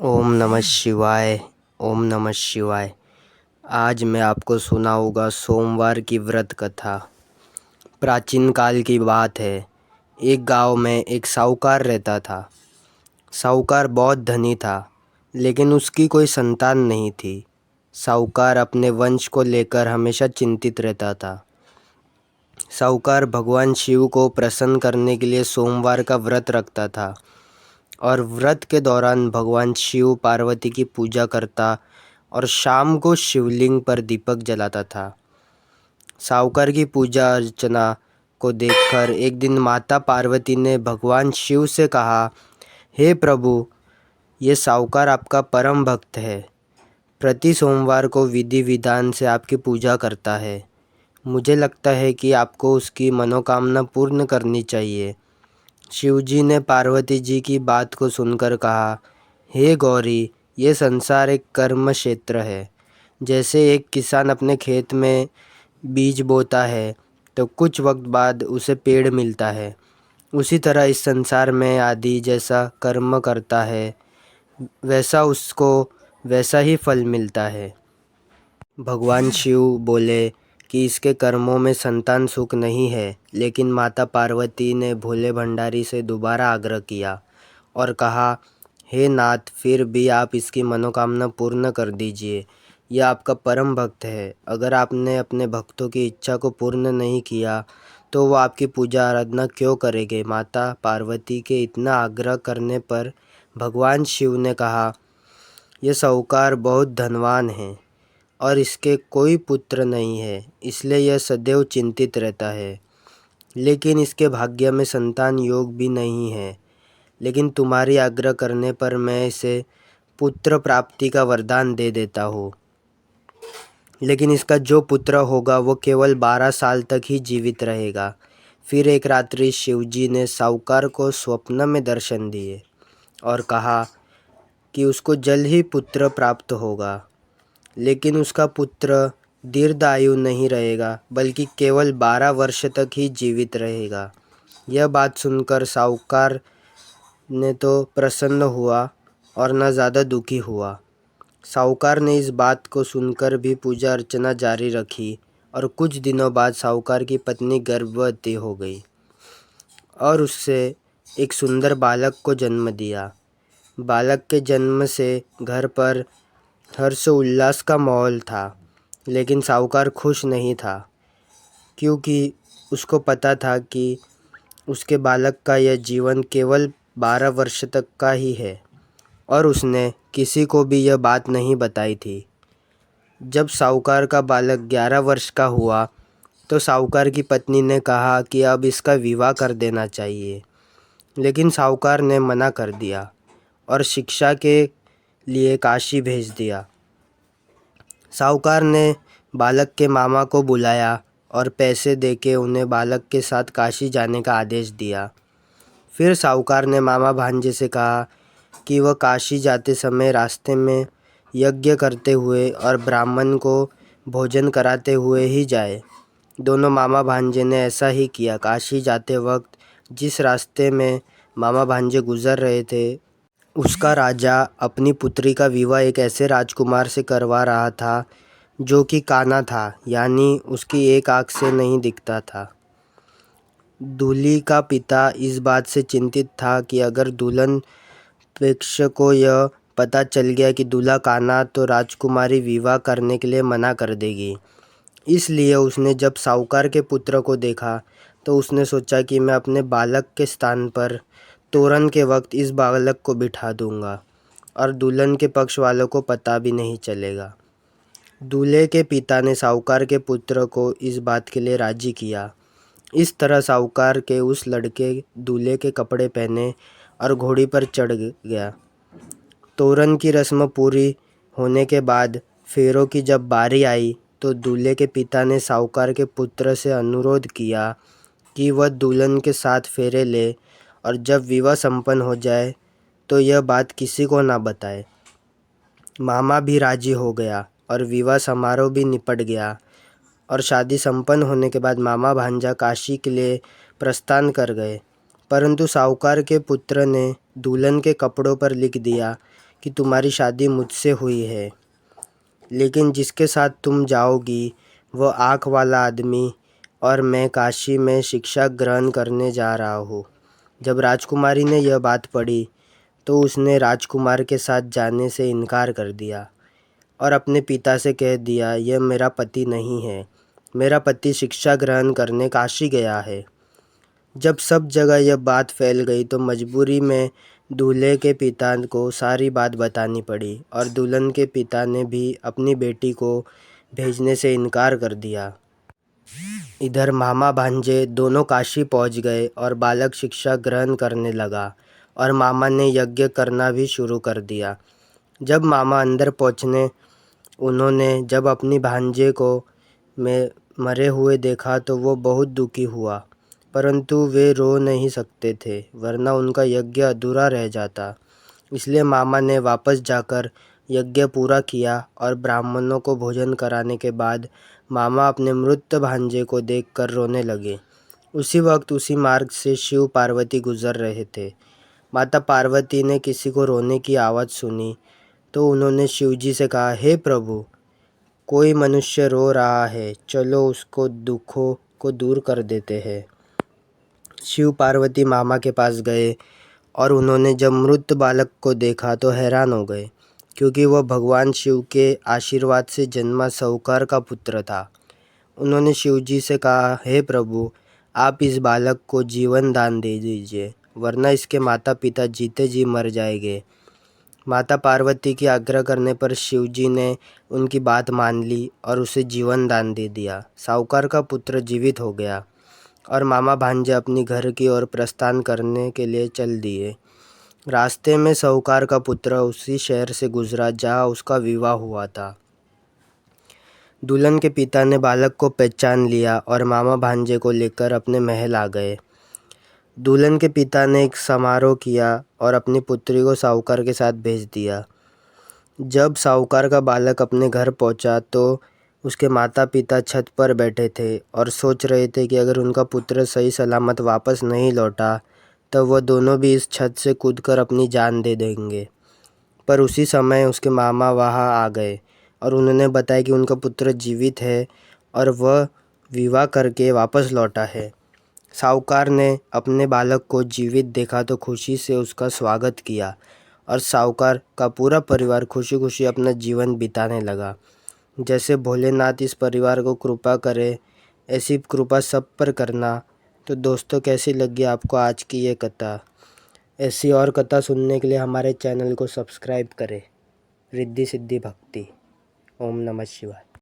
ओम नमः शिवाय। ओम नमः शिवाय। आज मैं आपको सुनाऊंगा सोमवार की व्रत कथा। प्राचीन काल की बात है। एक गांव में एक साहूकार रहता था। साहूकार बहुत धनी था, लेकिन उसकी कोई संतान नहीं थी। साहूकार अपने वंश को लेकर हमेशा चिंतित रहता था। साहूकार भगवान शिव को प्रसन्न करने के लिए सोमवार का व्रत रखता था और व्रत के दौरान भगवान शिव पार्वती की पूजा करता और शाम को शिवलिंग पर दीपक जलाता था। साहूकार की पूजा अर्चना को देखकर एक दिन माता पार्वती ने भगवान शिव से कहा, हे प्रभु, ये साहूकार आपका परम भक्त है। प्रति सोमवार को विधि विधान से आपकी पूजा करता है। मुझे लगता है कि आपको उसकी मनोकामना पूर्ण करनी चाहिए। शिवजी ने पार्वती जी की बात को सुनकर कहा, हे गौरी, ये संसार एक कर्म क्षेत्र है। जैसे एक किसान अपने खेत में बीज बोता है तो कुछ वक्त बाद उसे पेड़ मिलता है, उसी तरह इस संसार में आदि जैसा कर्म करता है वैसा उसको वैसा ही फल मिलता है। भगवान शिव बोले कि इसके कर्मों में संतान सुख नहीं है, लेकिन माता पार्वती ने भोले भंडारी से दोबारा आग्रह किया और कहा, हे नाथ, फिर भी आप इसकी मनोकामना पूर्ण कर दीजिए। यह आपका परम भक्त है। अगर आपने अपने भक्तों की इच्छा को पूर्ण नहीं किया तो वो आपकी पूजा आराधना क्यों करेंगे। माता पार्वती के इतना आग्रह करने पर भगवान शिव ने कहा, यह साहूकार बहुत धनवान है और इसके कोई पुत्र नहीं है, इसलिए यह सदैव चिंतित रहता है। लेकिन इसके भाग्य में संतान योग भी नहीं है। लेकिन तुम्हारी आग्रह करने पर मैं इसे पुत्र प्राप्ति का वरदान दे देता हूँ। लेकिन इसका जो पुत्र होगा वो केवल 12 साल तक ही जीवित रहेगा। फिर एक रात्रि शिवजी ने साहूकार को स्वप्न में दर्शन दिए और कहा कि उसको जल्द ही पुत्र प्राप्त होगा, लेकिन उसका पुत्र दीर्घायु नहीं रहेगा, बल्कि केवल 12 वर्ष तक ही जीवित रहेगा। यह बात सुनकर साहूकार ने तो प्रसन्न हुआ और न ज़्यादा दुखी हुआ। साहूकार ने इस बात को सुनकर भी पूजा अर्चना जारी रखी और कुछ दिनों बाद साहूकार की पत्नी गर्भवती हो गई और उससे एक सुंदर बालक को जन्म दिया। बालक के जन्म से घर पर हर्ष उल्लास का माहौल था, लेकिन साहूकार खुश नहीं था, क्योंकि उसको पता था कि उसके बालक का यह जीवन केवल 12 वर्ष तक का ही है और उसने किसी को भी यह बात नहीं बताई थी। जब साहूकार का बालक 11 वर्ष का हुआ तो साहूकार की पत्नी ने कहा कि अब इसका विवाह कर देना चाहिए, लेकिन साहूकार ने मना कर दिया और शिक्षा के लिए काशी भेज दिया। साहूकार ने बालक के मामा को बुलाया और पैसे देके उन्हें बालक के साथ काशी जाने का आदेश दिया। फिर साहूकार ने मामा भांजे से कहा कि वह काशी जाते समय रास्ते में यज्ञ करते हुए और ब्राह्मण को भोजन कराते हुए ही जाए। दोनों मामा भांजे ने ऐसा ही किया। काशी जाते वक्त जिस रास्ते में मामा भांजे गुजर रहे थे, उसका राजा अपनी पुत्री का विवाह एक ऐसे राजकुमार से करवा रहा था जो कि काना था, यानी उसकी एक आँख से नहीं दिखता था। दूल्ही का पिता इस बात से चिंतित था कि अगर दुल्हन पक्ष को यह पता चल गया कि दूल्हा काना, तो राजकुमारी विवाह करने के लिए मना कर देगी। इसलिए उसने जब साहूकार के पुत्र को देखा तो उसने सोचा कि मैं अपने बालक के स्थान पर तोरण के वक्त इस बालक को बिठा दूंगा और दुल्हन के पक्ष वालों को पता भी नहीं चलेगा। दूल्हे के पिता ने साहूकार के पुत्र को इस बात के लिए राजी किया। इस तरह साहूकार के उस लड़के दूल्हे के कपड़े पहने और घोड़ी पर चढ़ गया। तोरण की रस्म पूरी होने के बाद फेरों की जब बारी आई तो दूल्हे के पिता ने साहूकार के पुत्र से अनुरोध किया कि वह दुल्हन के साथ फेरे ले और जब विवाह संपन्न हो जाए तो यह बात किसी को ना बताए। मामा भी राजी हो गया और विवाह समारोह भी निपट गया और शादी संपन्न होने के बाद मामा भांजा काशी के लिए प्रस्थान कर गए। परंतु साहूकार के पुत्र ने दुल्हन के कपड़ों पर लिख दिया कि तुम्हारी शादी मुझसे हुई है, लेकिन जिसके साथ तुम जाओगी वो आँख वाला आदमी और मैं काशी में शिक्षा ग्रहण करने जा रहा हूँ। जब राजकुमारी ने यह बात पढ़ी तो उसने राजकुमार के साथ जाने से इनकार कर दिया और अपने पिता से कह दिया, यह मेरा पति नहीं है, मेरा पति शिक्षा ग्रहण करने काशी गया है। जब सब जगह यह बात फैल गई तो मजबूरी में दूल्हे के पिता को सारी बात बतानी पड़ी और दुल्हन के पिता ने भी अपनी बेटी को भेजने से इनकार कर दिया। इधर मामा भांजे दोनों काशी पहुंच गए और बालक शिक्षा ग्रहण करने लगा और मामा ने यज्ञ करना भी शुरू कर दिया। जब मामा अंदर पहुंचने उन्होंने जब अपनी भांजे को मरे हुए देखा तो वो बहुत दुखी हुआ, परंतु वे रो नहीं सकते थे वरना उनका यज्ञ अधूरा रह जाता। इसलिए मामा ने वापस जाकर यज्ञ पूरा किया और ब्राह्मणों को भोजन कराने के बाद मामा अपने मृत भांजे को देखकर रोने लगे। उसी वक्त उसी मार्ग से शिव पार्वती गुजर रहे थे। माता पार्वती ने किसी को रोने की आवाज़ सुनी तो उन्होंने शिवजी से कहा, हे प्रभु, कोई मनुष्य रो रहा है, चलो उसको दुखों को दूर कर देते हैं। शिव पार्वती मामा के पास गए और उन्होंने जब मृत बालक को देखा तो हैरान हो गए, क्योंकि वह भगवान शिव के आशीर्वाद से जन्मा साहूकार का पुत्र था। उन्होंने शिवजी से कहा, हे प्रभु, आप इस बालक को जीवन दान दे दीजिए, वरना इसके माता पिता जीते जी मर जाएंगे। माता पार्वती की आग्रह करने पर शिवजी ने उनकी बात मान ली और उसे जीवन दान दे दिया। साहूकार का पुत्र जीवित हो गया और मामा भांजे अपनी घर की ओर प्रस्थान करने के लिए चल दिए। रास्ते में साहूकार का पुत्र उसी शहर से गुजरा जहाँ उसका विवाह हुआ था। दुल्हन के पिता ने बालक को पहचान लिया और मामा भांजे को लेकर अपने महल आ गए। दुल्हन के पिता ने एक समारोह किया और अपनी पुत्री को साहूकार के साथ भेज दिया। जब साहूकार का बालक अपने घर पहुंचा तो उसके माता पिता छत पर बैठे थे और सोच रहे थे कि अगर उनका पुत्र सही सलामत वापस नहीं लौटा तो वह दोनों भी इस छत से कूदकर अपनी जान दे देंगे। पर उसी समय उसके मामा वहां आ गए और उन्होंने बताया कि उनका पुत्र जीवित है और वह विवाह करके वापस लौटा है। साहूकार ने अपने बालक को जीवित देखा तो खुशी से उसका स्वागत किया और साहूकार का पूरा परिवार खुशी खुशी अपना जीवन बिताने लगा। जैसे भोलेनाथ इस परिवार को कृपा करे, ऐसी कृपा सब पर करना। तो दोस्तों, कैसी लगी आपको आज की ये कथा? ऐसी और कथा सुनने के लिए हमारे चैनल को सब्सक्राइब करें। रिद्धि सिद्धि भक्ति। ओम नमः शिवाय।